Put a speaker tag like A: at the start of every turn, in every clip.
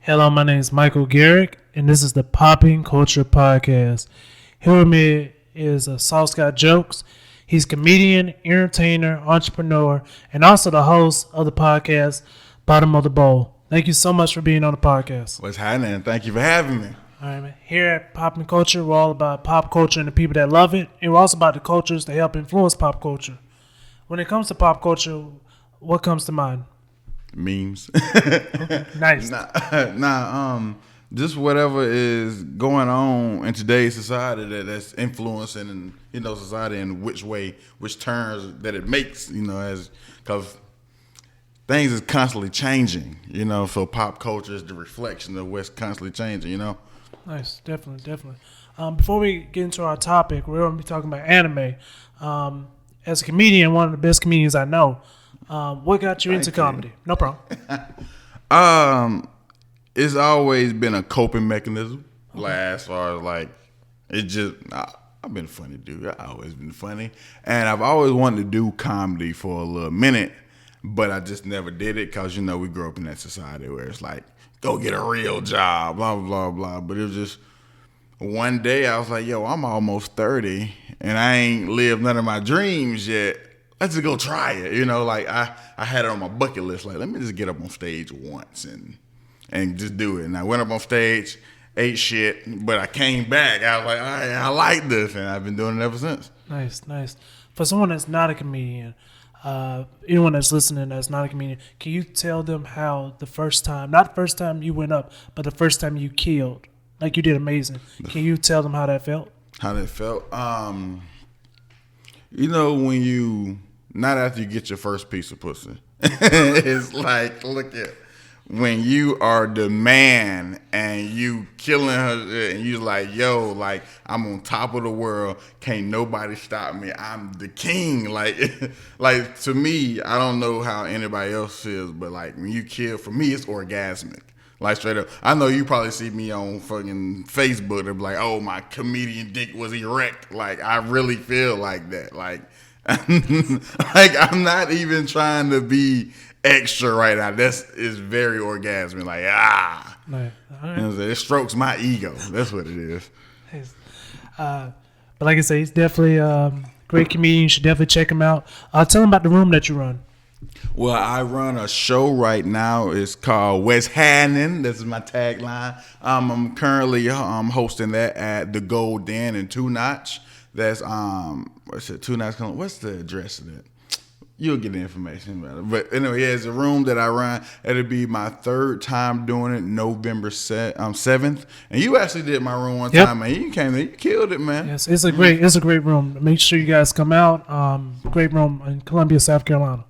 A: Hello, my name is Michael Garrick, and this is the PoppinCulture podcast. Here with me is Sauce Got Jokes. He's comedian, entertainer, entrepreneur, and also the host of the podcast, Bottom of the Bowl. Thank you so much for being on the podcast.
B: What's happening? Thank you for having me.
A: All right, man. Here at PoppinCulture, we're all about pop culture and the people that love it, and we're also about the cultures that help influence pop culture. When it comes to pop culture, what comes to mind?
B: Memes.
A: Okay, nice.
B: Just whatever is going on in today's society that's influencing, society in which turns that it makes, because things is constantly changing, so pop culture is the reflection of what's constantly changing,
A: Nice, definitely. Before we get into our topic, we're going to be talking about anime. As a comedian, one of the best comedians I know, what got you into comedy? No problem.
B: It's always been a coping mechanism. Okay. Like as far as I've been a funny dude. I've always been funny, and I've always wanted to do comedy for a little minute, but I just never did it because we grew up in that society where it's like go get a real job, blah blah blah. But it was just one day I was like, yo, I'm almost 30 and I ain't lived none of my dreams yet. Let's just go try it. I had it on my bucket list. Like, let me just get up on stage once and just do it. And I went up on stage, ate shit, but I came back. I was like, all right, I like this, and I've been doing it ever since.
A: Nice. For someone that's not a comedian, anyone that's listening that's not a comedian, can you tell them how the first time, not the first time you went up, but the first time you killed, like you did amazing. Can you tell them how that felt?
B: How that felt? When you, not after you get your first piece of pussy, it's like, look at, when you are the man and you killing her and you like, yo, like I'm on top of the world, can't nobody stop me, I'm the king. Like to me, I don't know how anybody else feels, but like when you kill, for me it's orgasmic. Like straight up, I know you probably see me on fucking Facebook and be like, oh, my comedian dick was erect. Like I really feel like that. Like I'm not even trying to be extra right now. It's very orgasmic. Like
A: Right. All right.
B: It strokes my ego. That's what it is.
A: But like I say, he's definitely a great comedian. You should definitely check him out. Tell him about the room that you run.
B: Well, I run a show right now. It's called What's Happening. This is my tagline. I'm currently hosting that at the Gold Den in Two Notch. That's Two Notch. What's the address of that? You'll get the information about it. But anyway, yeah, it's a room that I run. It'll be my third time doing it, November 7th. And you actually did my room one time, man. You came there, you killed it, man.
A: Yes, it's a great room. Make sure you guys come out. Great room in Columbia, South Carolina.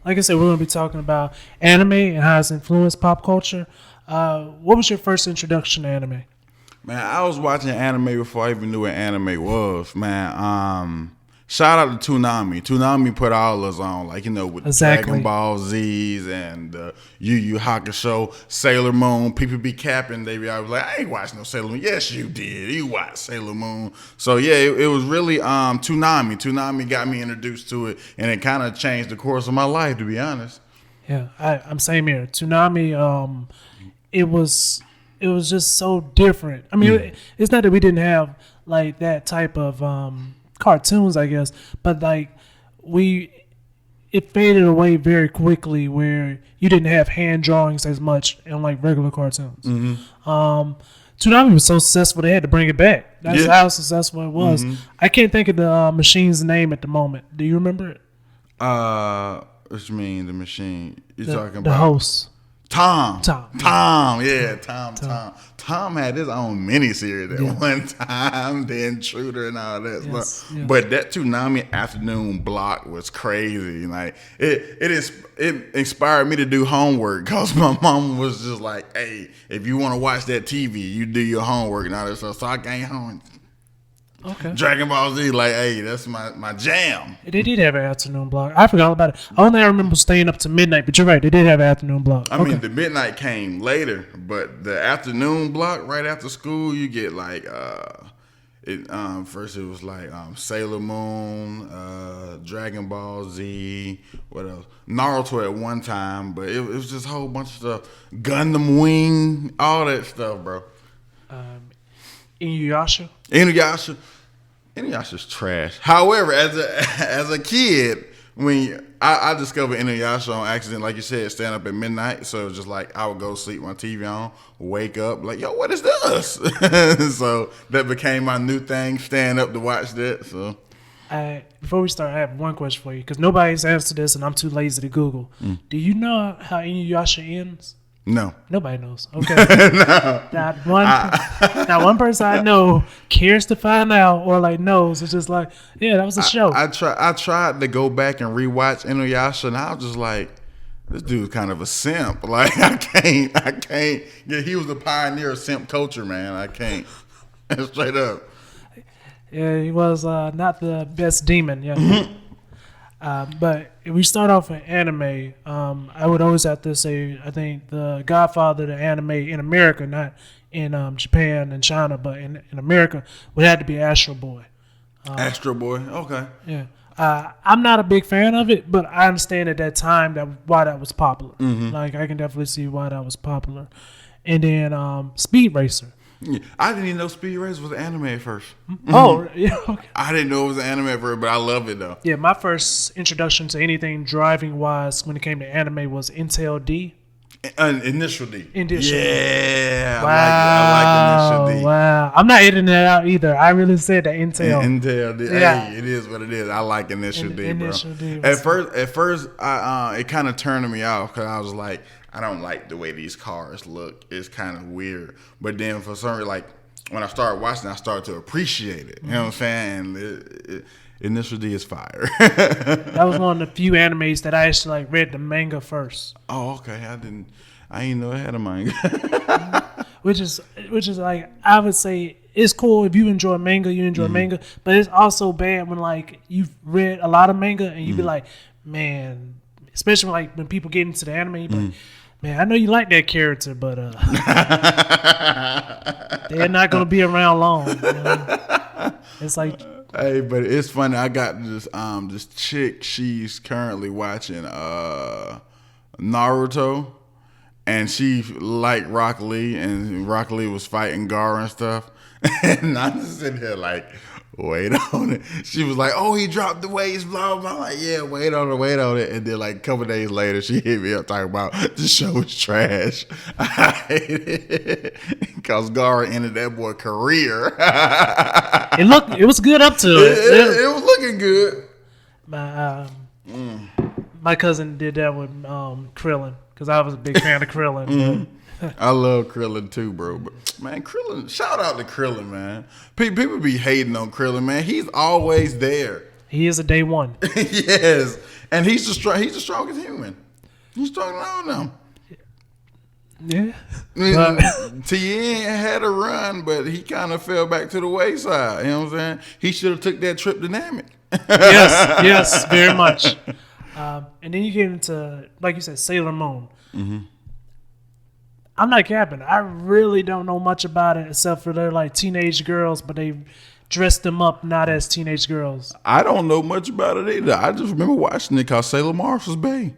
A: Like I said, we're going to be talking about anime and how it's influenced pop culture. What was your first introduction to anime?
B: Man, I was watching anime before I even knew what anime was, man. Shout out to Toonami. Toonami put all us on, with Dragon Ball Z's and Yu Yu Hakusho, Sailor Moon. People be capping. They be always like, I ain't watching no Sailor Moon. Yes, you did. You watched Sailor Moon. So, yeah, it was really Toonami. Toonami got me introduced to it, and it kind of changed the course of my life, to be honest.
A: Yeah, I'm same here. Toonami, it was just so different. I mean, it's not that we didn't have, like, that type of cartoons, I guess, but it faded away very quickly where you didn't have hand drawings as much in like regular cartoons. Toonami was so successful they had to bring it back. That's how successful it was. I can't think of the machine's name at the moment. Do you remember it?
B: What you mean, the machine? You're talking about
A: the host.
B: Tom. Yeah, Tom. Tom had his own miniseries at one time, the Intruder and all that stuff. Yes. But that Toonami afternoon block was crazy. Like it inspired me to do homework because my mom was just like, "Hey, if you want to watch that TV, you do your homework and all that stuff." So I came home.
A: Okay.
B: Dragon Ball Z, like, hey, that's my jam.
A: They did have an afternoon block. I forgot all about it. I only remember staying up to midnight, but you're right. They did have an afternoon block.
B: I mean, the midnight came later, but the afternoon block right after school, you get like, First it was like Sailor Moon, Dragon Ball Z, what else? Naruto at one time, but it was just a whole bunch of stuff. Gundam Wing, all that stuff, bro.
A: Inuyasha.
B: Inuyasha's trash. However, as a kid, when I discovered Inuyasha on accident, like you said, staying up at midnight. So it was just like I would go sleep, my TV on, wake up, like, yo, what is this? So that became my new thing, staying up to watch that. So
A: before we start, I have one question for you because nobody's answered this, and I'm too lazy to Google. Do you know how Inuyasha ends?
B: No.
A: Nobody knows. Okay. No. Not one person I know cares to find out or like knows. It's just like, yeah, that was a show.
B: I tried to go back and rewatch Inuyasha, and I was just like, this dude's kind of a simp. Like I can't. Yeah, he was a pioneer of simp culture, man. I can't. Straight up.
A: Yeah, he was not the best demon. Yeah. But if we start off with anime, I would always have to say I think the godfather of the anime in America, not in Japan and China, but in America, would have to be Astro Boy.
B: Astro Boy, okay.
A: Yeah. I'm not a big fan of it, but I understand at that time why that was popular. Mm-hmm. Like I can definitely see why that was popular. And then Speed Racer.
B: Yeah, I didn't even know Speed Racer was an anime at first.
A: Oh, yeah. Okay.
B: I didn't know it was an anime at first, but I love it though.
A: Yeah, my first introduction to anything driving wise when it came to anime was Intel D.
B: Initial D. Yeah,
A: wow,
B: I like Initial D.
A: Wow, I'm not editing that out either. I really said that Intel.
B: Intel D.
A: Yeah.
B: Hey, it is what it is. I like Initial D, bro.
A: Initial D
B: at first, it kind of turned me off because I was like, I don't like the way these cars look. It's kind of weird. But then for some reason, like when I started watching, I started to appreciate it. You know what I'm saying? Initial D is fire.
A: That was one of the few animes that I actually like read the manga first.
B: Oh, okay. I didn't know it had a manga.
A: which is like I would say it's cool if you enjoy manga, manga, but it's also bad when like you've read a lot of manga and you be like, man, especially like when people get into the anime, you be like, man, I know you like that character, but they're not gonna be around long. You know? It's like,
B: hey, but it's funny. I got this chick. She's currently watching Naruto, and she liked Rock Lee, and Rock Lee was fighting Gaara and stuff. And I'm just sitting here like, wait on it. She was like, oh, he dropped the weights, blah, blah. I'm like, yeah, wait on it. And then like a couple days later, she hit me up talking about the show is trash. I hate it. Because Gaara ended that boy's career.
A: it was good up to it.
B: It was looking good.
A: My cousin did that with Krillin because I was a big fan of Krillin.
B: I love Krillin too, bro. But man, Krillin, shout out to Krillin, man. People be hating on Krillin, man. He's always there.
A: He is a day one.
B: Yes, and he's the strongest human. He's stronger than all of them.
A: Yeah.
B: Tien had a run, but he kind of fell back to the wayside. You know what I'm saying? He should have took that trip dynamic.
A: yes, very much. And then you get into, like you said, Sailor Moon. Mm-hmm. I'm not capping. I really don't know much about it except for they're like teenage girls, but they dressed them up not as teenage girls.
B: I don't know much about it either. I just remember watching it because Sailor Mars was bae.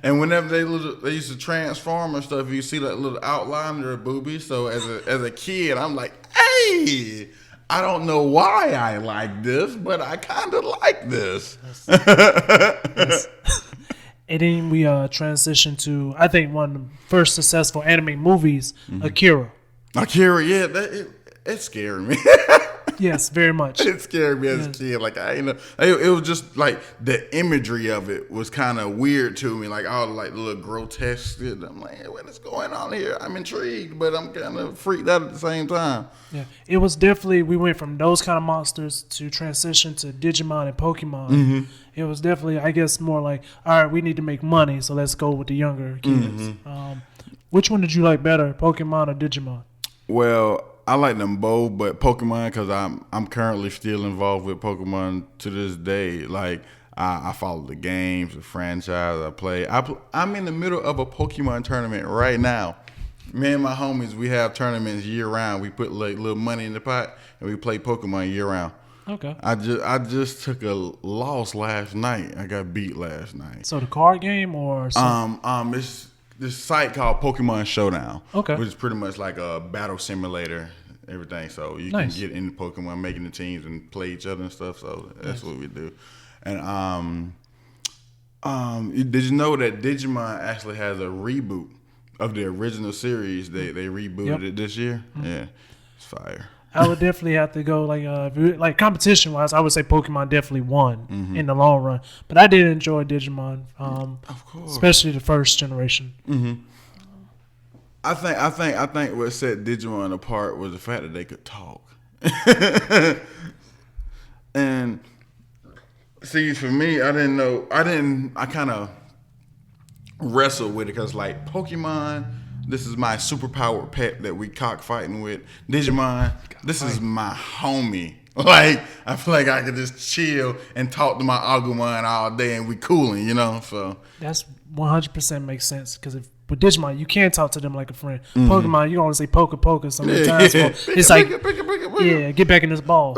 B: And whenever they used to transform and stuff, you see that little outline of their boobies. So as a kid, I'm like, hey, I don't know why I like this, but I kind of like this.
A: Yes. And then we transitioned to, I think, one of the first successful anime movies, Akira.
B: Akira, yeah, it scared me.
A: Yes, very much.
B: It scared me as a kid. Like it was just like the imagery of it was kind of weird to me. Like all like little grotesque shit. I'm like, hey, what is going on here? I'm intrigued, but I'm kind of freaked out at the same time.
A: Yeah, it was definitely, we went from those kind of monsters to transition to Digimon and Pokemon. Mm-hmm. It was definitely, I guess, more like, all right, we need to make money, so let's go with the younger kids. Mm-hmm. Which one did you like better, Pokemon or Digimon?
B: Well, I like them both, but Pokemon, because I'm currently still involved with Pokemon to this day. Like I follow the games, the franchise I play. I'm in the middle of a Pokemon tournament right now. Me and my homies, we have tournaments year round. We put like little money in the pot and we play Pokemon year round.
A: Okay.
B: I just took a loss last night. I got beat last night.
A: So the card game or something?
B: It's this site called Pokemon Showdown.
A: Okay.
B: Which is pretty much like a battle simulator, everything. So you
A: Nice.
B: can get into Pokemon, making the teams and play each other and stuff. So that's what we do. And did you know that Digimon actually has a reboot of the original series? They rebooted it this year. Mm-hmm. Yeah, it's fire.
A: I would definitely have to go like competition wise. I would say Pokemon definitely won in the long run, but I did enjoy Digimon,
B: of course,
A: especially the first generation.
B: Mm-hmm. I think what set Digimon apart was the fact that they could talk. And see, for me, I kind of wrestled with it because like Pokemon, this is my superpowered pet that we cockfighting with. Digimon, this is my homie. Like, I feel like I could just chill and talk to my Agumon all day and we cooling, So
A: that's 100% makes sense because with Digimon, you can talk to them like a friend. Pokemon, you always say poker, poker so many times. So it's like, get back in this ball.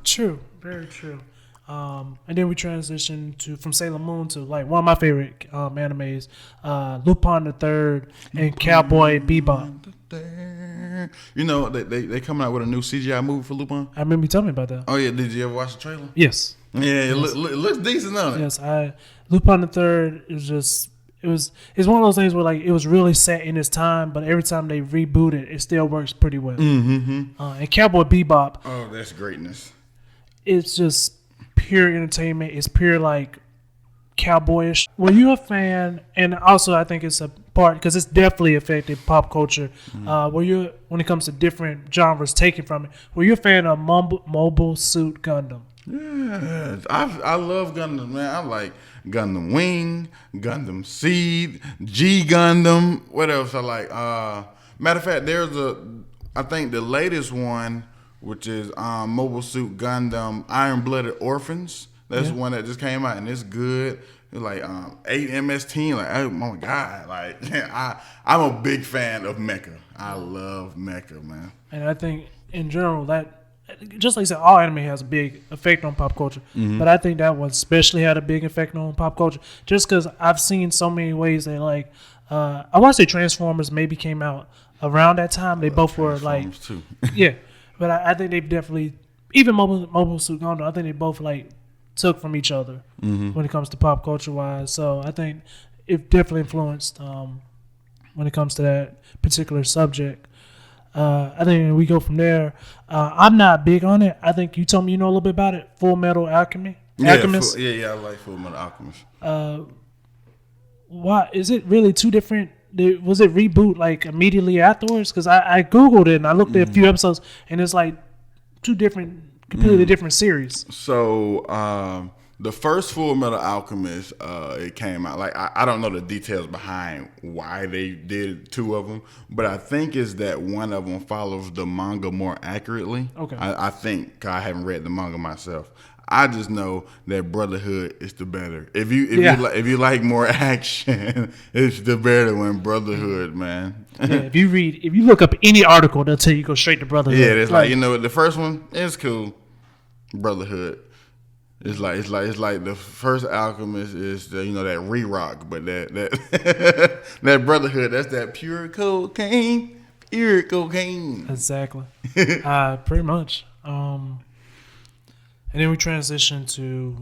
A: True, very true. And then we transitioned from Sailor Moon to like one of my favorite animes, Lupin the Third and Cowboy Bebop.
B: They coming out with a new CGI movie for Lupin.
A: I remember you telling me about that.
B: Oh yeah, did you ever watch the trailer?
A: Yes.
B: Yeah, it looks decent on it.
A: Yes, Lupin the Third is just it's one of those things where like it was really set in its time, but every time they reboot it, it still works pretty well.
B: Mm-hmm.
A: And Cowboy Bebop.
B: Oh, that's greatness.
A: It's just pure entertainment. It's pure like cowboyish. Were you a fan? And also, I think it's a part because it's definitely affected pop culture. When it comes to different genres taken from it? Were you a fan of Mobile Suit Gundam?
B: Yeah, I love Gundam, man. I like Gundam Wing, Gundam Seed, G Gundam. What else I like? Matter of fact, I think the latest one, which is Mobile Suit Gundam Iron Blooded Orphans. That's one that just came out and it's good. It's like 8 MS-10. Like, oh my God. Like, I'm a big fan of mecha. I love mecha, man.
A: And I think in general that, just like you said, all anime has a big effect on pop culture. Mm-hmm. But I think that one especially had a big effect on pop culture. Just because I've seen so many ways that like, I want to say Transformers maybe came out around that time. They both were like,
B: too.
A: Yeah. But I think they've definitely, even Mobile Suit Gundam, I think they both like took from each other when it comes to pop culture wise. So I think it definitely influenced when it comes to that particular subject. I think we go from there. I'm not big on it. I think you told me you know a little bit about it. Full Metal Alchemist.
B: I like Full Metal Alchemist.
A: Why is it really two different? Was it reboot like immediately afterwards? Because I googled it and I looked at a few episodes and it's like two completely different series.
B: So the first Full Metal Alchemist, it came out like I don't know the details behind why they did two of them, but I think is that one of them follows the manga more accurately.
A: Okay,
B: I think 'cause I haven't read the manga myself. I just know that Brotherhood is the better. If you like more action, it's the better one. Brotherhood, man.
A: If you look up any article, they'll tell you go straight to Brotherhood.
B: Yeah, it's like the first one is cool. Brotherhood. It's like the first Alchemist is that re-rock, but that that Brotherhood, that's that pure cocaine.
A: Exactly. Pretty much. And then we transition to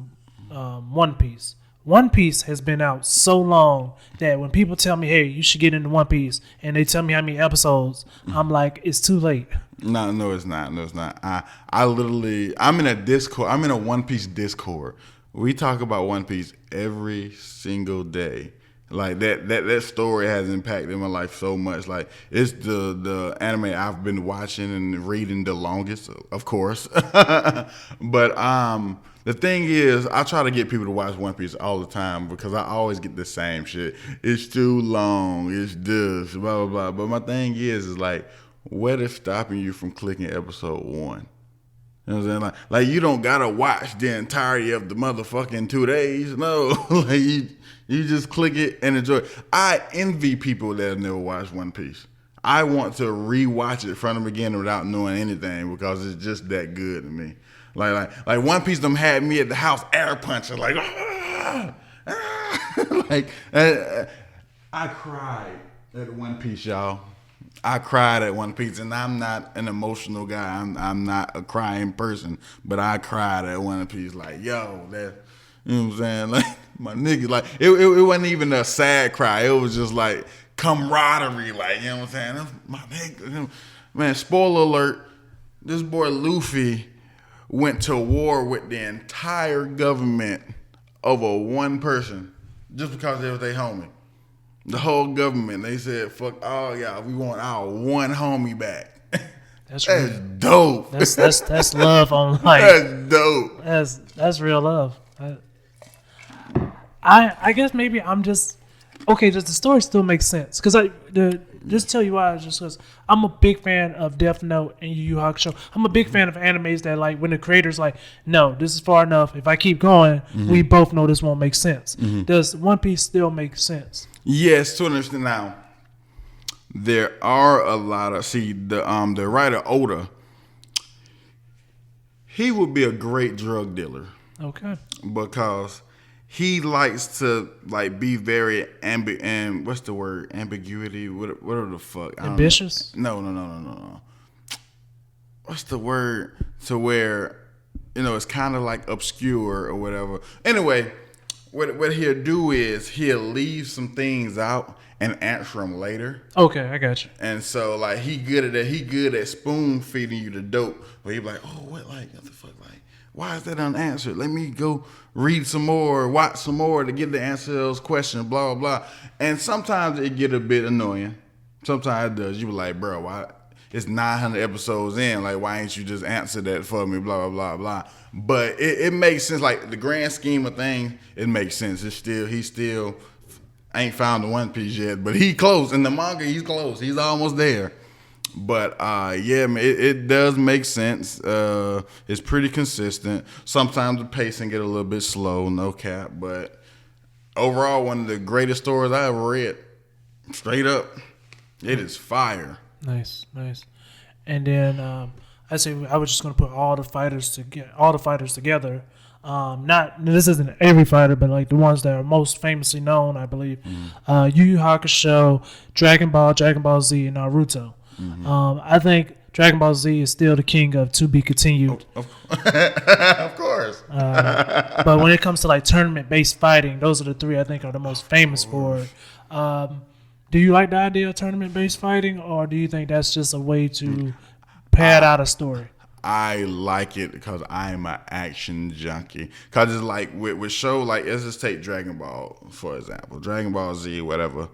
A: One Piece. One Piece has been out so long that when people tell me, hey, you should get into One Piece, and they tell me how many episodes, I'm like, it's too late.
B: No, it's not. I'm in a Discord. I'm in a One Piece Discord. We talk about One Piece every single day. Like that story has impacted my life so much. Like it's the anime I've been watching and reading the longest, of course. But the thing is, I try to get people to watch One Piece all the time because I always get the same shit. It's too long. It's this, blah, blah, blah. But my thing is like, what is stopping you from clicking episode 1? You know what I'm saying? Like you don't gotta watch the entirety of the motherfucking 2 days. No, like you just click it and enjoy it. I envy people that have never watched One Piece. I want to rewatch it from the beginning without knowing anything because it's just that good to me. Like One Piece them had me at the house air punching like like I cried at One Piece, y'all. I cried at One Piece, and I'm not an emotional guy. I'm not a crying person, but I cried at One Piece. Like, yo, that, you know what I'm saying? Like, my nigga, like, it wasn't even a sad cry. It was just like camaraderie, like, you know what I'm saying? That's my nigga. Man, spoiler alert, this boy Luffy went to war with the entire government over one person just because they was their homie. The whole government, they said, fuck all y'all. We want our one homie back.
A: That's
B: dope.
A: That's love on like.
B: That's dope.
A: That's real love. I guess maybe I'm just okay. Just the story still makes sense because just tell you why. Just because I'm a big fan of Death Note and Yu Yu Hakusho. I'm a big fan of animes that like when the creator's like, no, this is far enough. If I keep going, we both know this won't make sense. Does One Piece still make sense?
B: Yes, to understand now. There are a lot of the writer Oda. He would be a great drug dealer.
A: Okay.
B: Because he likes to like be very and what's the word? Ambiguity? Whatever the fuck.
A: Ambitious?
B: No. What's the word to where it's kind of like obscure or whatever. Anyway. What he'll do is he'll leave some things out and answer them later.
A: Okay, I got you.
B: And so like he good at that. He good at spoon feeding you the dope. Where he be like, oh, what the fuck, like, why is that unanswered? Let me go read some more, watch some more to get the answer to those questions. Blah blah blah. And sometimes it get a bit annoying. Sometimes it does. You be like, bro, why? It's 900 episodes in. Like, why ain't you just answer that for me? Blah blah blah blah. But it makes sense. Like the grand scheme of things, it makes sense. He still ain't found the One Piece yet, but he close. In the manga, he's close. He's almost there. But yeah, man, it does make sense. It's pretty consistent. Sometimes the pacing get a little bit slow, no cap. But overall, one of the greatest stories I ever read. Straight up, it is fire.
A: Nice. And then I say I was just gonna put all the fighters together. Not this isn't every fighter, but like the ones that are most famously known, I believe. Yu Yu Hakusho, Dragon Ball Z, and Naruto. I think Dragon Ball Z is still the king of to be continued.
B: Of course.
A: But when it comes to like tournament-based fighting, those are the three I think are the most famous for it. Do you like the idea of tournament-based fighting, or do you think that's just a way to pad out a story?
B: I like it because I'm an action junkie. Because it's like with show, like let's just take Dragon Ball, for example. Dragon Ball Z, whatever.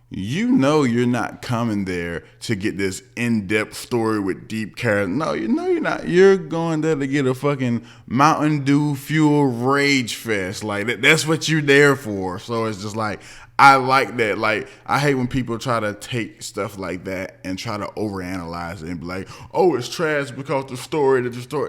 B: You know you're not coming there to get this in-depth story with deep characters. No, you're not. You're going there to get a fucking Mountain Dew fuel rage fest. Like that's what you're there for. So it's just like I like that. Like I hate when people try to take stuff like that and try to overanalyze it and be like, "Oh, it's trash because the story."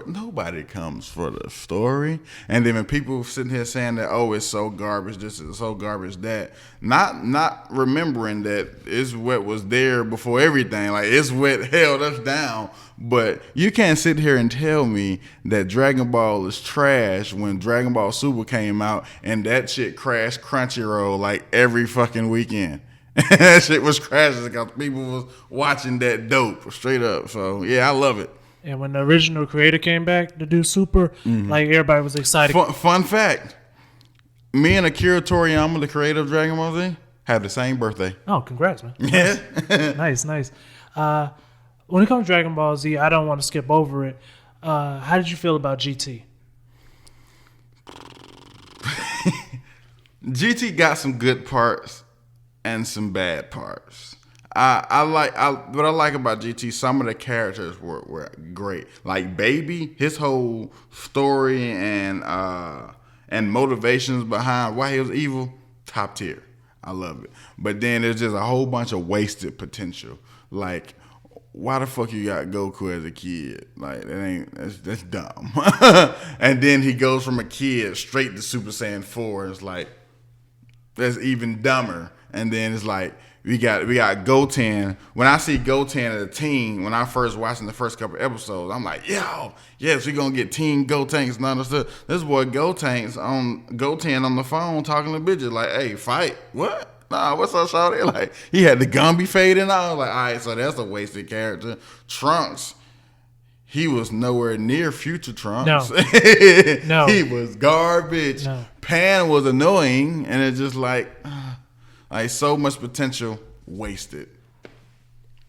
B: Nobody comes for the story. And then when people sitting here saying that, "Oh, it's so garbage. This is so garbage that," not remembering that it's what was there before everything. Like it's what held us down. But you can't sit here and tell me that Dragon Ball is trash when Dragon Ball Super came out and that shit crashed Crunchyroll like every fucking weekend. That shit was crashing because people was watching that dope straight up. So yeah, I love it.
A: And when the original creator came back to do Super, like everybody was excited.
B: Fun fact: me and Akira Toriyama, the creator of Dragon Ball Z, have the same birthday.
A: Oh, congrats, man!
B: Yeah,
A: nice. When it comes to Dragon Ball Z, I don't want to skip over it. How did you feel about GT?
B: GT got some good parts and some bad parts. What I like about GT, some of the characters were great. Like Baby, his whole story and motivations behind why he was evil, top tier. I love it. But then there's just a whole bunch of wasted potential. Like why the fuck you got Goku as a kid? Like that's dumb. And then he goes from a kid straight to Super Saiyan 4. It's like that's even dumber. And then it's like we got Goten. When I see Goten as a teen, when I first watching the first couple episodes, I'm like, yo, yes, we gonna get teen Gotenks and understood. This boy Goten on the phone talking to bitches like, hey, fight. What? Nah, what's up, shawty? Like, he had the Gumby fade and all. Like, all right, so that's a wasted character. Trunks, he was nowhere near future Trunks.
A: No. No.
B: He was garbage.
A: No.
B: Pan was annoying, and it's just like so much potential wasted.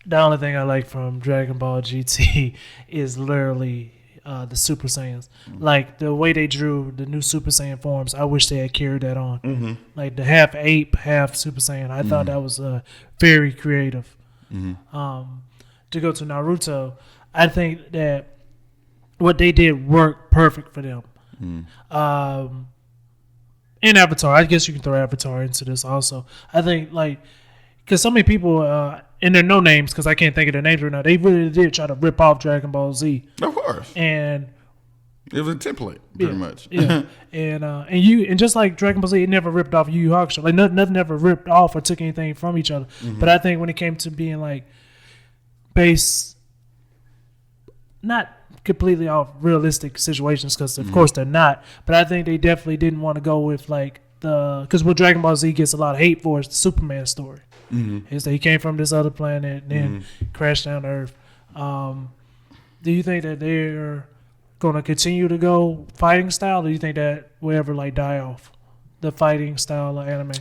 A: The only thing I like from Dragon Ball GT is literally the Super Saiyans. Like the way they drew the new Super Saiyan forms, I wish they had carried that on.
B: Mm-hmm.
A: Like the half ape, half Super Saiyan. I thought that was very creative. To go to Naruto, I think that what they did worked perfect for them. In Avatar, I guess you can throw Avatar into this also. I think because so many people and they're no names because I can't think of their names right now. They really did try to rip off Dragon Ball Z.
B: Of course,
A: and
B: it was a template, pretty much.
A: Yeah, and just like Dragon Ball Z, it never ripped off Yu Yu Hakusho. Like nothing ever ripped off or took anything from each other. But I think when it came to being like based, not completely off realistic situations, because of course they're not. But I think they definitely didn't want to go with like because what Dragon Ball Z gets a lot of hate for is the Superman story. Is that he came from this other planet and then crashed down to Earth. Do you think that they're going to continue to go fighting style, or do you think that will ever like die off the fighting style of anime?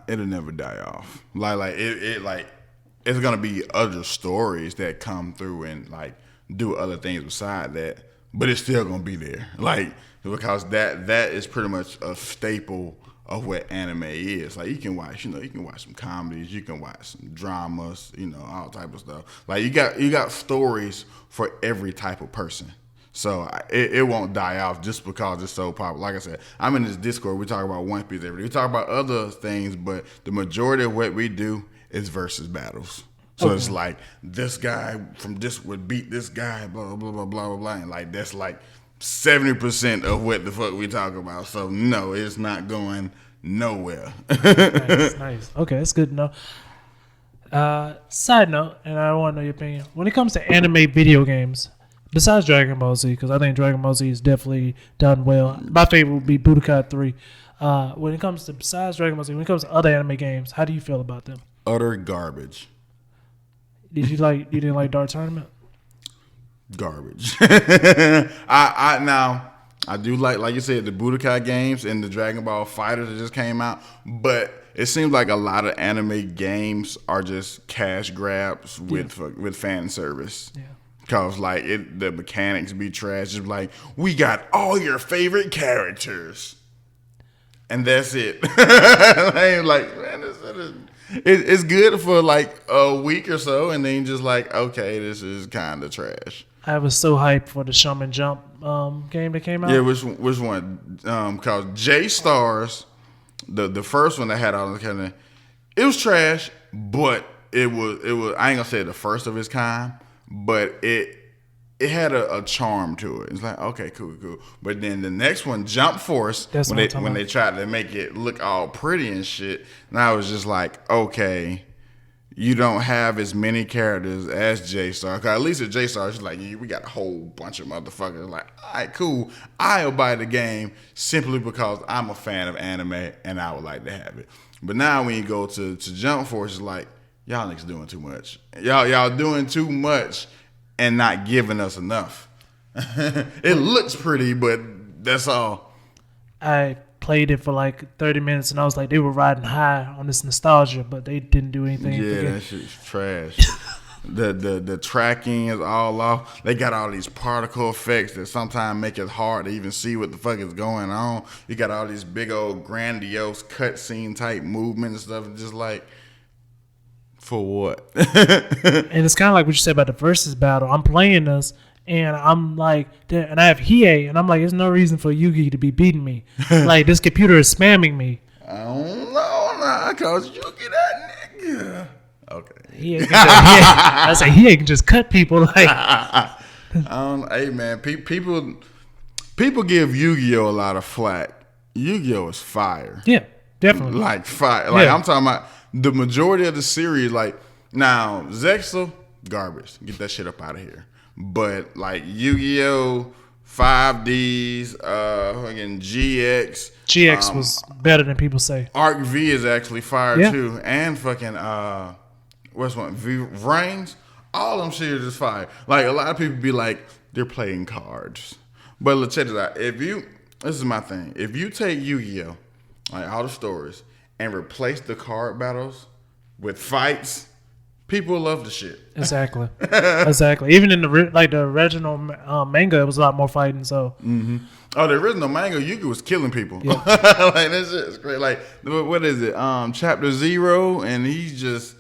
B: It'll never die off. It's gonna be other stories that come through and like do other things beside that, but it's still gonna be there. Like because that is pretty much a staple of what anime is. Like you can watch some comedies, you can watch some dramas, all type of stuff. Like you got stories for every type of person. So it won't die off just because it's so popular. Like I said, I'm in this Discord. We talk about One Piece every day. We talk about other things, but the majority of what we do is versus battles. So It's like this guy from this would beat this guy, blah blah blah blah blah blah, and like that's like 70% of what the fuck we talk about. So no, it's not going nowhere.
A: Nice. Okay, that's good to know. Side note, and I want to know your opinion. When it comes to anime video games, besides Dragon Ball Z, because I think Dragon Ball Z is definitely done well. My favorite would be Budokai 3. When it comes to besides Dragon Ball Z, when it comes to other anime games, how do you feel about them?
B: Utter garbage.
A: You didn't like Dark Tournament?
B: Garbage. I do like you said, the Budokai games and the Dragon Ball Fighters that just came out, but it seems like a lot of anime games are just cash grabs with fan service. Yeah. Cause like the mechanics be trash. Just like we got all your favorite characters, and that's it. Like man, it's good for like a week or so, and then just like okay, this is kind of trash.
A: I was so hyped for the Shaman Jump game that came out.
B: Yeah, which one? Cause J-Stars, the first one that had all the kind of, it was trash, but it was I ain't gonna say the first of its kind, but it had a charm to it. It's like okay, cool. But then the next one, Jump Force, when they tried to make it look all pretty and shit, and I was just like, okay, you don't have as many characters as J-Star. Cause at least at J-Star, it's like we got a whole bunch of motherfuckers. Like, all right, cool. I'll buy the game simply because I'm a fan of anime and I would like to have it. But now when you go to Jump Force, it's like y'all niggas doing too much. Y'all doing too much and not giving us enough. It looks pretty, but that's all.
A: I played it for like 30 minutes and I was like, they were riding high on this nostalgia, but they didn't do anything.
B: Yeah, that shit's trash. The tracking is all off. They got all these particle effects that sometimes make it hard to even see what the fuck is going on. You got all these big old grandiose cutscene type movements and stuff. And just like, for what?
A: And it's kind of like what you said about the versus battle. I'm playing this and I'm like, and I have Hiei, and I'm like, there's no reason for Yugi to be beating me. Like, this computer is spamming me.
B: I don't know, nah, cause Yugi that nigga. Okay.
A: I say he ain't just cut people like.
B: Hey man, people give Yu-Gi-Oh a lot of flack. Yu-Gi-Oh is fire.
A: Yeah, definitely.
B: Like fire. Like
A: Yeah.
B: I'm talking about the majority of the series. Like now, Zexal garbage. Get that shit up out of here. But like Yu-Gi-Oh, 5Ds, fucking GX.
A: GX was better than people say.
B: Arc V is actually fire
A: Yeah.
B: too, and fucking what's one Reigns. All them shit is fire. Like a lot of people be like they're playing cards, but let's check this out. This is my thing. If you take Yu-Gi-Oh, like all the stories, and replace the card battles with fights, people love the shit.
A: Exactly. Exactly. Even in the original manga, it was a lot more fighting. So
B: Oh, the original manga, Yu-Gi was killing people.
A: Yeah.
B: Like this shit is great. Like what is it? Chapter 0, and he's just.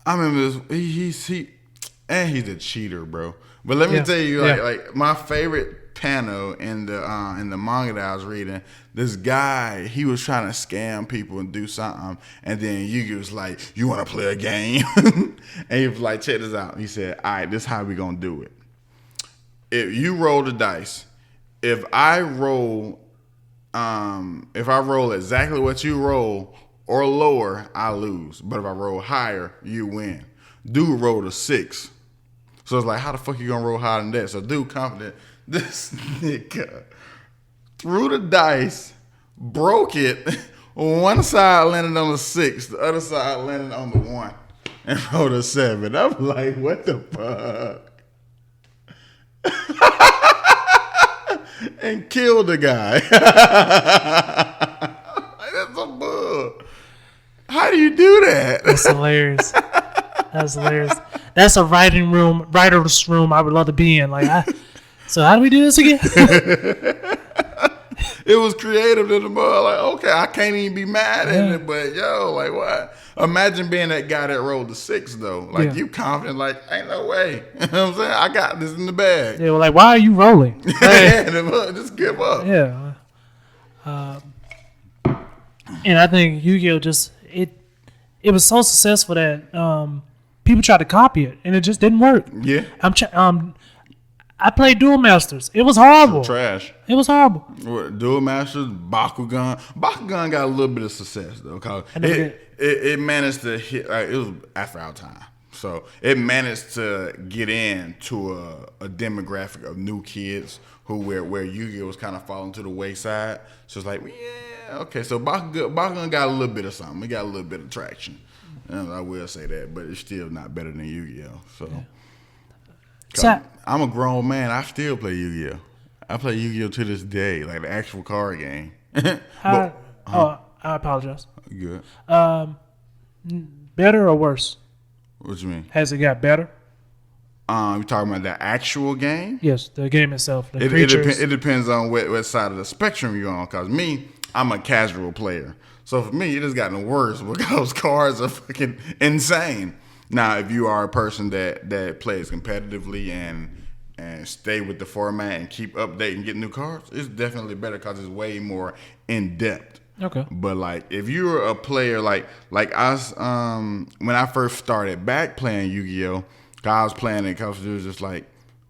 B: I remember this. He's a cheater, bro. But let me
A: Yeah.
B: tell you,
A: Yeah.
B: like my favorite panel in the manga that I was reading. This guy, he was trying to scam people and do something, and then Yu-Gi was like, "You want to play a game?" And he was like, "Check this out." He said, "All right, this is how we gonna do it. If you roll the dice, if I roll exactly what you roll or lower, I lose. But if I roll higher, you win." Dude rolled a 6. So it's like, how the fuck you gonna roll higher than that? So dude confident. This nigga threw the dice, broke it. One side landed on the 6, the other side landed on the 1, and rolled a 7. I'm like, what the fuck? And killed the guy. That's a bug. How do you do that?
A: that's hilarious. That's hilarious. That's a writer's room I would love to be in. So how do we do this again?
B: It was creative to the mud. Like, okay, I can't even be mad at it, but yo, like what? Imagine being that guy that rolled the 6 though. Like you confident, like, ain't no way. You know what I'm saying? I got this in the bag.
A: They were like, why are you rolling?
B: Just give up.
A: Yeah. And I think Yu-Gi-Oh just it was so successful that people tried to copy it and it just didn't work.
B: Yeah.
A: I played Duel Masters. It was horrible.
B: Trash.
A: It was horrible.
B: Duel Masters, Bakugan. Bakugan got a little bit of success though, cause it managed to hit. It was after our time, so it managed to get into a demographic of new kids where Yu-Gi-Oh was kind of falling to the wayside. So it's like, yeah, okay. So Bakugan got a little bit of something. It got a little bit of traction. And I will say that, but it's still not better than Yu-Gi-Oh. So. I'm a grown man. I still play Yu-Gi-Oh. I play Yu-Gi-Oh to this day, like the actual card game.
A: I apologize.
B: Good.
A: Better or worse?
B: What you mean?
A: Has it got better?
B: You talking about the actual game?
A: Yes, the game itself. The creatures.
B: It depends on what side of the spectrum you're on. Cause me, I'm a casual player. So for me, it has gotten worse because cards are fucking insane. Now, if you are a person that plays competitively and stay with the format and keep updating, get new cards, it's definitely better because it's way more in depth.
A: Okay.
B: But like, if you're a player like us, when I first started back playing Yu-Gi-Oh, I was playing it because it was just like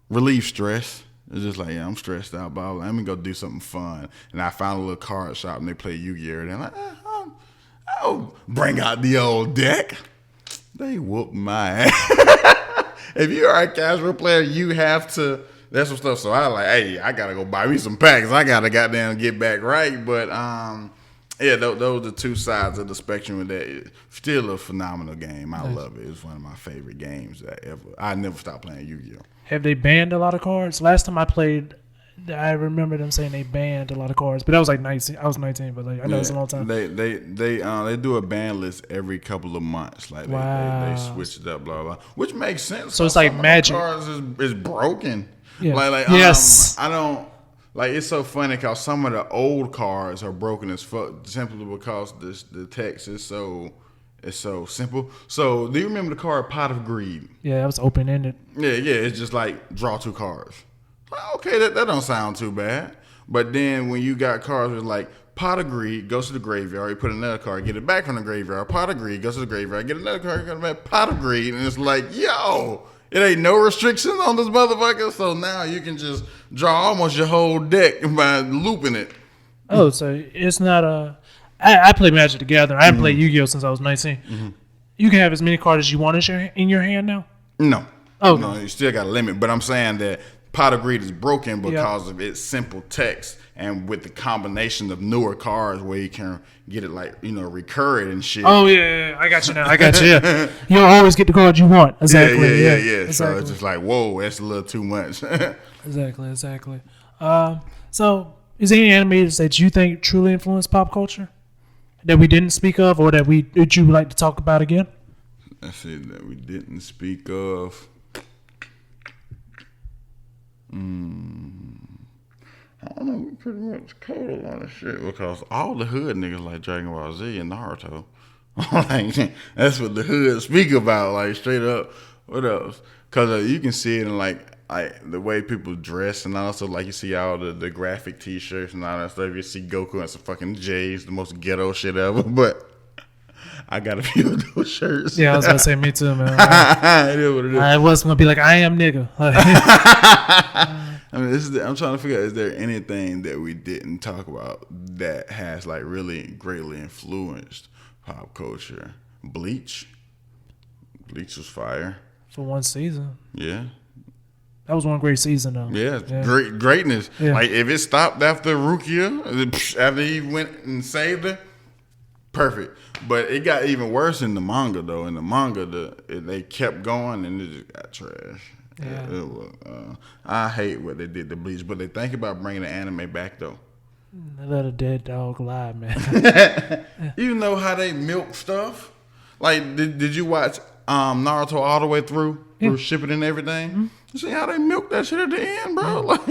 B: relieve stress. It's just like, yeah, I'm stressed out, blah, blah. Let me go do something fun. And I found a little card shop and they play Yu-Gi-Oh. And I'm like, I'll bring out the old deck. They whooped my ass. If you are a casual player, you have to. That's some stuff. So I like, hey, I gotta go buy me some packs. I gotta goddamn get back right. But yeah, those are two sides of the spectrum. That still a phenomenal game. I love it. It's one of my favorite games that ever. I never stopped playing Yu-Gi-Oh.
A: Have they banned a lot of cards? Last time I played, I remember them saying they banned a lot of cards, but that was like 19. I was 19, but like I know it's a long time.
B: They do a ban list every couple of months. Like they switch it up, blah blah, which makes sense.
A: So it's like Magic.
B: Cards is broken.
A: Yeah.
B: Yes. I don't like. It's so funny because some of the old cards are broken as fuck simply because the text is so. It's so simple. So, do you remember the card Pot of Greed?
A: Yeah, that was open ended.
B: Yeah. It's just like draw 2 cards. Okay, that don't sound too bad. But then when you got cards with like Pot of greed goes to the graveyard. You put another card, get it back from the graveyard. Pot of greed goes to the graveyard, get another card, get it back. Pot of greed, and it's like, yo, it ain't no restrictions on this motherfucker. So now you can just draw almost your whole deck by looping it.
A: Oh, so it's not a. I play Magic the Gathering. I haven't played Yu-Gi-Oh since I was 19. Mm-hmm. You can have as many cards as you want in your hand now.
B: No.
A: Oh,
B: no, you still got a limit. But I'm saying that Pot of Greed is broken because of its simple text and with the combination of newer cards where you can get it like, recur it and shit.
A: Oh, yeah. I got you now. Yeah. You'll always get the card you want. Exactly.
B: Yeah.
A: Exactly.
B: So it's just like, whoa, that's a little too much.
A: Exactly. So is there any animators that you think truly influenced pop culture that we didn't speak of or that you would like to talk about again?
B: That's it that we didn't speak of. I don't know. We pretty much covered a lot of shit because all the hood niggas like Dragon Ball Z and Naruto. Like, that's what the hood speak about. Like straight up. What else? Because you can see it in like the way people dress, and also like you see all the graphic T-shirts and all that stuff. You see Goku and some fucking J's, the most ghetto shit ever. But I got a few of those shirts.
A: Yeah, I was gonna say me too, man.
B: It is what it is.
A: I was gonna be like, I am nigga.
B: I mean, I'm trying to figure out, is there anything that we didn't talk about that has like really greatly influenced pop culture? Bleach was fire.
A: For one season.
B: Yeah.
A: That was one great season, though.
B: Yeah. Greatness.
A: Yeah.
B: Like, if it stopped after Rukia, after he went and saved her, perfect. But it got even worse in the manga, though. In the manga, they kept going, and it just got trash.
A: Yeah.
B: I hate what they did to Bleach, but they think about bringing the anime back, though.
A: They let a dead dog lie, man.
B: You know how they milk stuff? Like, did you watch Naruto all the way through shipping and everything? Mm-hmm. You see how they milk that shit at the end, bro? Like,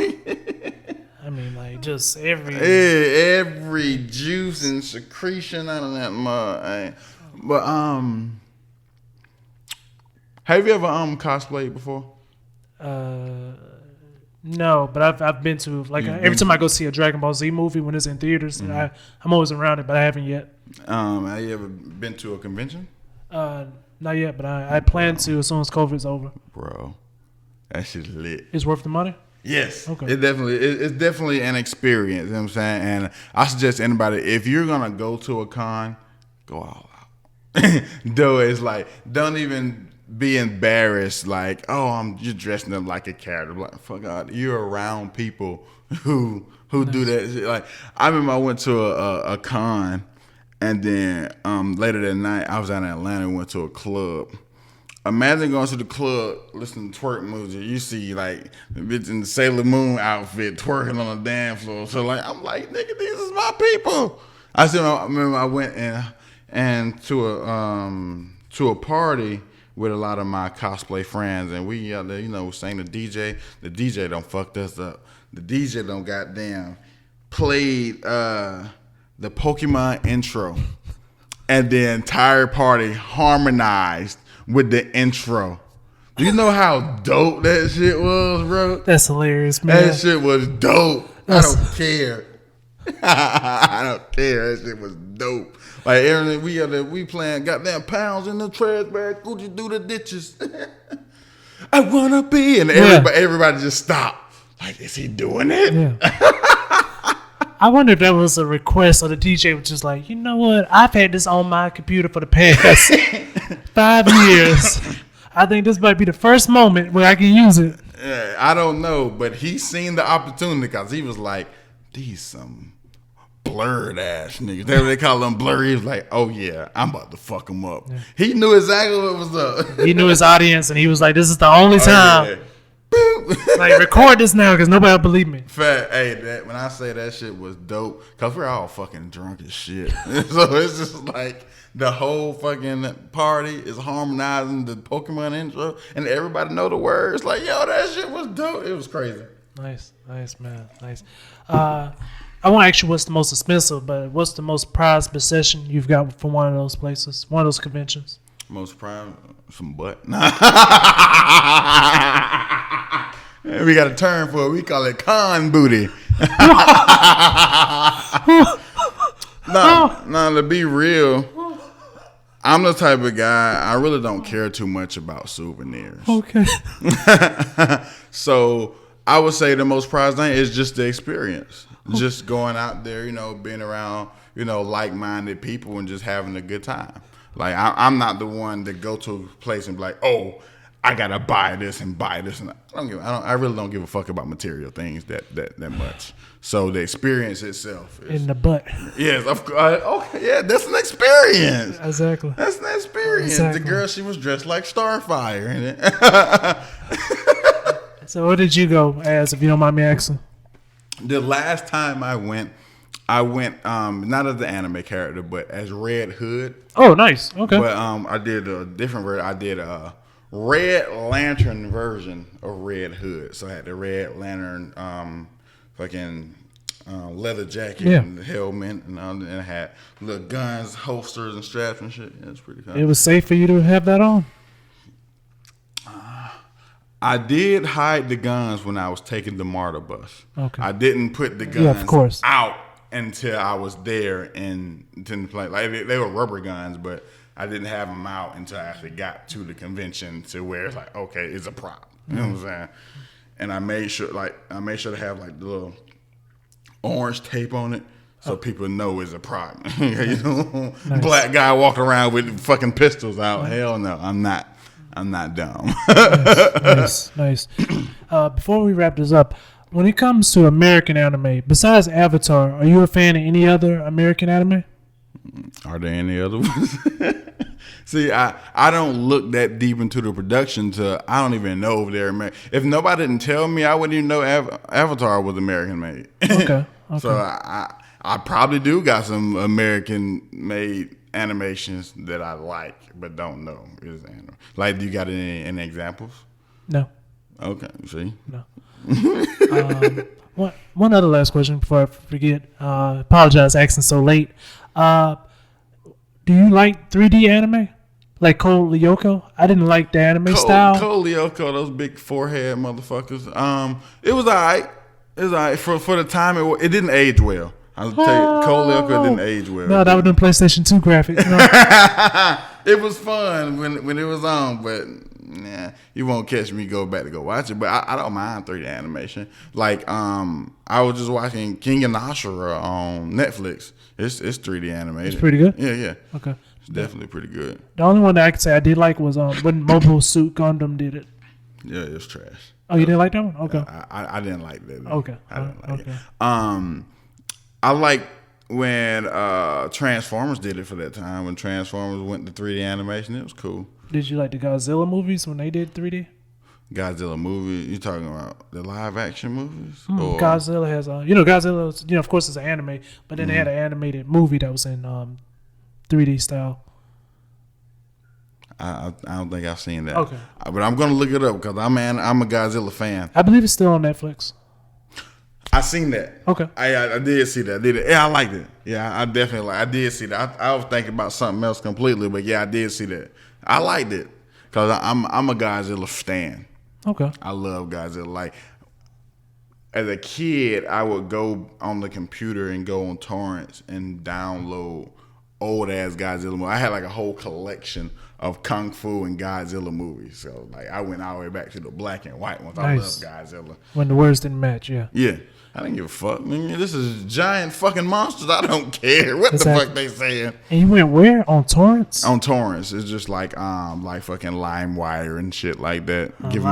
A: I mean, like, just every
B: juice and secretion out of that mud. But have you ever cosplayed before?
A: No, but I've been to every time I go see a Dragon Ball Z movie when it's in theaters, mm-hmm. I'm always around it, but I haven't yet.
B: Have you ever been to a convention?
A: Not yet, but I plan to as soon as COVID's over.
B: Bro, that shit's lit.
A: It's worth the money?
B: Yes.
A: Okay.
B: It's definitely an experience, you know what I'm saying? And I suggest anybody, if you're gonna go to a con, go all out. Though it's like, don't even be embarrassed like, oh, you're dressing up like a character. Like, fuck God, you're around people who do that shit. Like, I remember I went to a con, and then later that night I was out in Atlanta and went to a club. Imagine going to the club, listening to twerk music. You see like a bitch in the Sailor Moon outfit twerking on the dance floor. So like, I'm like, nigga, these is my people. I remember I went and to a party with a lot of my cosplay friends, and we out there, sang the DJ. The DJ done fucked us up. The DJ done goddamn played the Pokemon intro, and the entire party harmonized with the intro. Do you know how dope that shit was, bro?
A: That's hilarious, man.
B: That shit was dope. I don't care. I don't care. That shit was dope. Like, everything we playing goddamn pounds in the trash bag. Gucci do the ditches. I wanna be, and everybody just stopped. Like, is he doing it?
A: Yeah. I wonder if that was a request or the DJ was just like, you know what? I've had this on my computer for the past 5 years. I think this might be the first moment where I can use it.
B: I don't know, but he seen the opportunity because he was like, these some blurred ass niggas. That's what they call them, blurry. He was like, oh yeah, I'm about to fuck him up. Yeah. He knew exactly what was up.
A: He knew his audience, and he was like, this is the only time. Yeah. Like, record this now because nobody will believe me.
B: Fact, hey, when I say that shit was dope, because we're all fucking drunk as shit. So it's just like the whole fucking party is harmonizing the Pokemon intro, and everybody know the words. Like, yo, that shit was dope. It was crazy.
A: Nice, man, nice. I won't ask you what's the most expensive, but what's the most prized possession you've got from one of those places, one of those conventions?
B: Most prized? Some butt. We got a term for it. We call it con booty. No, to be real, I'm the type of guy, I really don't care too much about souvenirs.
A: Okay.
B: So I would say the most prized thing is just the experience. Just going out there, being around, like-minded people and just having a good time. Like, I'm not the one that go to a place and be like, oh, I gotta buy this and buy this. And I really don't give a fuck about material things that much. So the experience itself is,
A: in the butt.
B: Yes, of course. Okay, yeah, that's an experience.
A: Exactly.
B: That's an experience.
A: Exactly.
B: The girl, she was dressed like Starfire.
A: So what did you go as, if you don't mind me asking?
B: The last time I went not as the anime character, but as Red Hood.
A: Oh, nice. Okay.
B: But I did a different version. I did a Red Lantern version of Red Hood. So I had the Red Lantern fucking leather jacket and the helmet, and I had little guns, holsters, and straps and shit. Yeah, it's pretty cool.
A: It was safe for you to have that on?
B: I did hide the guns when I was taking the MARTA bus.
A: Okay.
B: I didn't put the guns
A: of course.
B: out until I was there and didn't play. Like they were rubber guns, but I didn't have them out until I actually got to the convention to where it's like, okay, it's a prop. You know what I'm saying? And I made sure to have like the little orange tape on it so people know it's a prop. Nice. Black guy walking around with fucking pistols out. Hell no, I'm not dumb.
A: Nice. Before we wrap this up, when it comes to American anime, besides Avatar, are you a fan of any other American anime?
B: Are there any other ones? See, I don't look that deep into the production I don't even know if they're American. If nobody didn't tell me, I wouldn't even know Avatar was American made.
A: Okay.
B: So I probably do got some American made animations that I like but don't know is anime. Like, do you got any examples?
A: No.
B: Okay, see?
A: No. One other last question before I forget. Apologize asking so late. Do you like 3D anime? Like Code Lyoko? I didn't like the anime style.
B: Code Lyoko, those big forehead motherfuckers. It was alright. It was alright for the time. It didn't age well. I'll tell you, Code Lyoko didn't age well.
A: No, that was the PlayStation 2 graphics.
B: It was fun when it was on, but nah, you won't catch me go back to go watch it. But I don't mind 3D animation. Like I was just watching King and Ashura on Netflix. It's 3D animated.
A: It's pretty good?
B: Yeah.
A: Okay.
B: It's definitely pretty good.
A: The only one that I could say I did like was when Mobile Suit Gundam did it.
B: Yeah, it's trash.
A: Oh, you didn't like that one? Okay.
B: I didn't like that.
A: Okay.
B: I didn't like it. I like when Transformers did it for that time. When Transformers went to 3D animation, it was cool.
A: Did you like the Godzilla movies when they did 3D?
B: Godzilla movie? You talking about the live action movies?
A: Or Godzilla has Godzilla, of course it's an anime, but then they had an animated movie that was in 3D style.
B: I don't think I've seen that.
A: Okay.
B: But I'm gonna look it up because I'm a Godzilla fan.
A: I believe it's still on Netflix.
B: I seen that.
A: Okay.
B: I did see that. Yeah, I liked it. Yeah, I definitely I did see that. I was thinking about something else completely, but yeah, I did see that. I liked it because I'm a Godzilla fan.
A: Okay.
B: I love Godzilla. Like as a kid, I would go on the computer and go on torrents and download old ass Godzilla movies. I had like a whole collection of Kung Fu and Godzilla movies. So like I went all the way back to the black and white ones.
A: Nice.
B: I love Godzilla.
A: When the words didn't match, yeah.
B: Yeah. I didn't give a fuck. I mean, this is giant fucking monsters. I don't care what
A: Exactly.
B: the fuck they saying.
A: And you went where? On torrents?
B: On torrents, it's just like fucking LimeWire and shit like that. Giving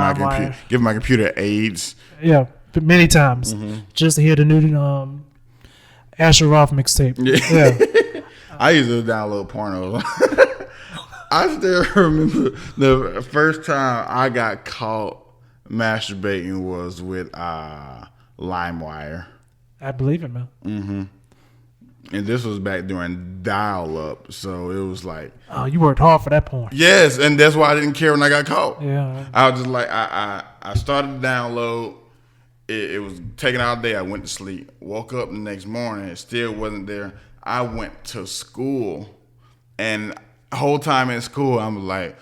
B: my computer AIDS.
A: Yeah, but many times just to hear the new Asher Roth mixtape. Yeah.
B: I used to download pornos. I still remember the first time I got caught masturbating was with LimeWire.
A: I believe it, man.
B: Mm-hmm. And this was back during dial-up, so it was like...
A: Oh, you worked hard for that porn.
B: Yes, and that's why I didn't care when I got caught.
A: Yeah.
B: I was just like, I started to download. It was taking all day. I went to sleep. Woke up the next morning. It still wasn't there. I went to school, and the whole time in school, I'm like...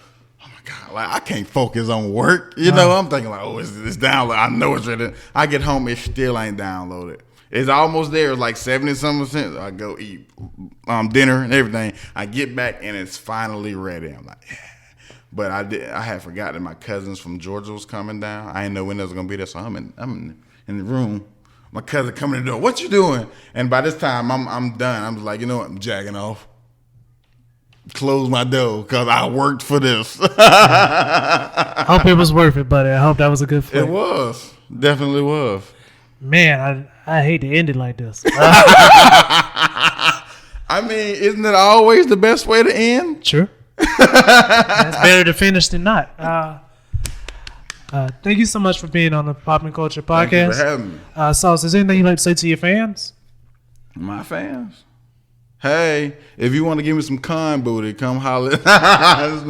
B: God, like I can't focus on work. You know, I'm thinking like, oh, it's download. I know it's ready. I get home, it still ain't downloaded. It's almost there. It's like 70-something cents. I go eat dinner and everything. I get back and it's finally ready. I'm like, yeah. But I had forgotten my cousins from Georgia was coming down. I didn't know when they was gonna be there, so I'm in the room. My cousin coming in the door. What you doing? And by this time I'm done. I'm just like, you know what? I'm jacking off. Close my door because I worked for this.
A: I hope it was worth it, buddy. I hope that was a good flick.
B: It was. Definitely was.
A: Man, I hate to end it like this.
B: I mean, isn't it always the best way to end?
A: Sure. It's better to finish than not. Thank you so much for being on the PoppinCulture podcast.
B: Thank you for having me.
A: Sauce, is there anything you'd like to say to your fans?
B: My fans? Hey, if you want to give me some con booty, come holler. Yeah,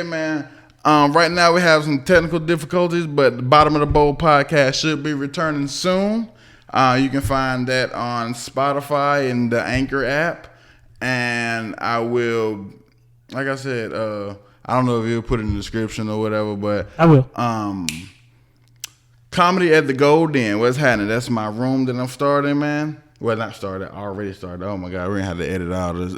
B: man. Right now we have some technical difficulties, but the Bottom of the Bowl podcast should be returning soon. You can find that on Spotify and the Anchor app. And I will, like I said, I don't know if you'll put it in the description or whatever, but
A: I will.
B: Comedy at the Gold Inn. What's happening? That's my room that I'm starting, man. Well, not started. I already started. Oh, my God. We're going to have to edit all this.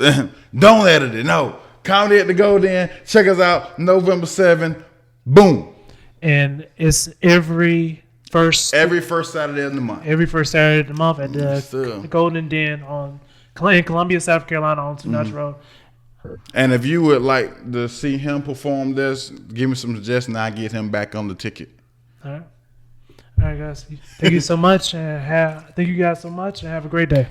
B: Don't edit it. No. Comedy at the Gold Inn. Check us out. November 7th. Boom.
A: And it's every first
B: Saturday of the month.
A: Every first Saturday of the month at the Golden Den in Columbia, South Carolina on 2 Notch Road.
B: And if you would like to see him perform this, give me some suggestions. I'll get him back on the ticket.
A: All right. All right, guys. Thank you so much. Thank you guys so much and have a great day.